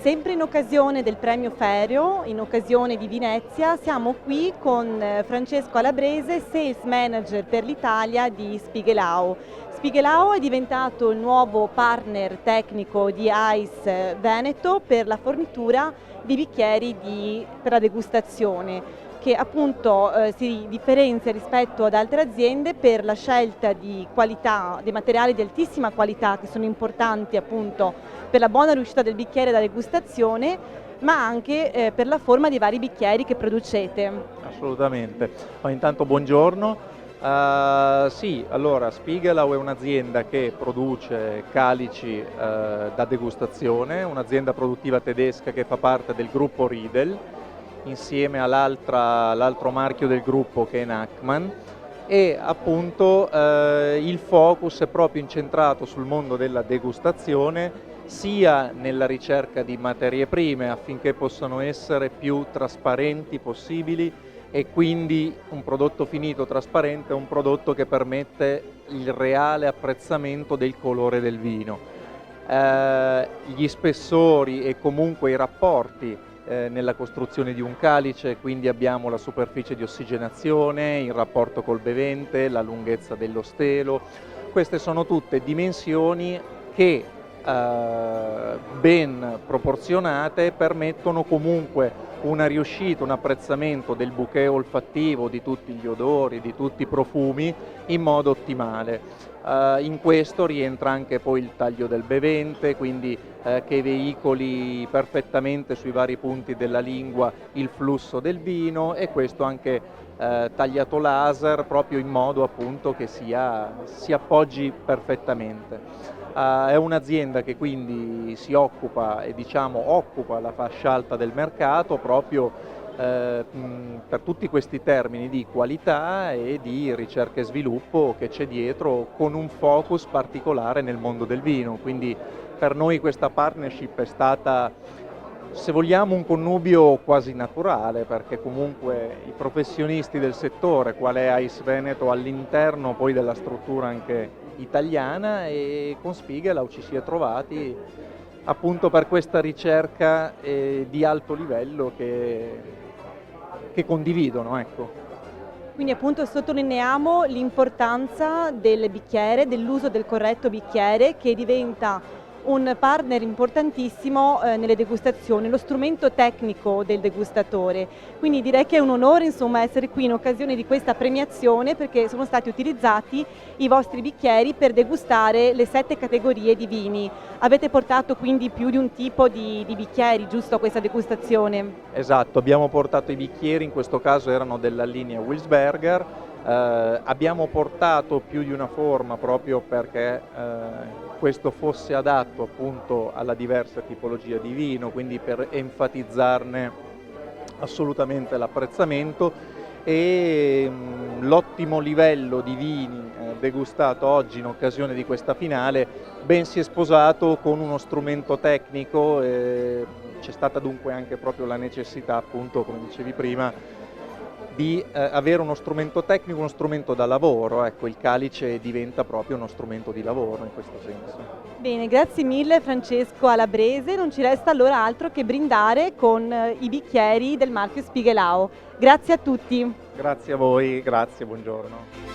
Sempre in occasione del premio Ferio, in occasione di Venezia, siamo qui con Francesco Alabrese, Sales Manager per l'Italia di Spiegelau. Spiegelau è diventato il nuovo partner tecnico di ICE Veneto per la fornitura di bicchieri per la degustazione, che appunto si differenzia rispetto ad altre aziende per la scelta di qualità, dei materiali di altissima qualità che sono importanti appunto per la buona riuscita del bicchiere da degustazione, ma anche per la forma dei vari bicchieri che producete. Assolutamente. Ma intanto buongiorno. Sì, allora Spiegelau è un'azienda che produce calici da degustazione, un'azienda produttiva tedesca che fa parte del gruppo Riedel, insieme all'altro marchio del gruppo che è Nachman, e appunto il focus è proprio incentrato sul mondo della degustazione, sia nella ricerca di materie prime affinché possano essere più trasparenti possibili, e quindi un prodotto finito trasparente è un prodotto che permette il reale apprezzamento del colore del vino. Gli spessori e comunque i rapporti nella costruzione di un calice, quindi abbiamo la superficie di ossigenazione, il rapporto col bevente, la lunghezza dello stelo. Queste sono tutte dimensioni che ben proporzionate permettono comunque una riuscita, un apprezzamento del bouquet olfattivo, di tutti gli odori, di tutti i profumi in modo ottimale. In questo rientra anche poi il taglio del bevente, quindi che veicoli perfettamente sui vari punti della lingua il flusso del vino, e questo anche tagliato laser proprio in modo appunto che si appoggi perfettamente. È un'azienda che quindi si occupa e occupa la fascia alta del mercato proprio per tutti questi termini di qualità e di ricerca e sviluppo che c'è dietro, con un focus particolare nel mondo del vino. Quindi per noi questa partnership è stata, se vogliamo, un connubio quasi naturale, perché comunque i professionisti del settore, quale è ICE Veneto, all'interno poi della struttura anche italiana, e con Spiegelau ci si è trovati appunto per questa ricerca di alto livello che condividono, ecco. Quindi appunto sottolineiamo l'importanza del bicchiere, dell'uso del corretto bicchiere, che diventa un partner importantissimo nelle degustazioni, lo strumento tecnico del degustatore. Quindi direi che è un onore insomma essere qui in occasione di questa premiazione, perché sono stati utilizzati i vostri bicchieri per degustare le 7 categorie di vini. Avete portato quindi più di un tipo di bicchieri, giusto, a questa degustazione? Esatto, abbiamo portato i bicchieri, in questo caso erano della linea Wilsberger. Abbiamo portato più di una forma proprio perché questo fosse adatto appunto alla diversa tipologia di vino, quindi per enfatizzarne assolutamente l'apprezzamento, e l'ottimo livello di vini degustato oggi in occasione di questa finale ben si è sposato con uno strumento tecnico. C'è stata dunque anche proprio la necessità, appunto, come dicevi prima, di avere uno strumento tecnico, uno strumento da lavoro. Ecco, il calice diventa proprio uno strumento di lavoro in questo senso. Bene, grazie mille Francesco Alabrese, non ci resta allora altro che brindare con i bicchieri del marchio Spiegelau. Grazie a tutti. Grazie a voi, grazie, buongiorno.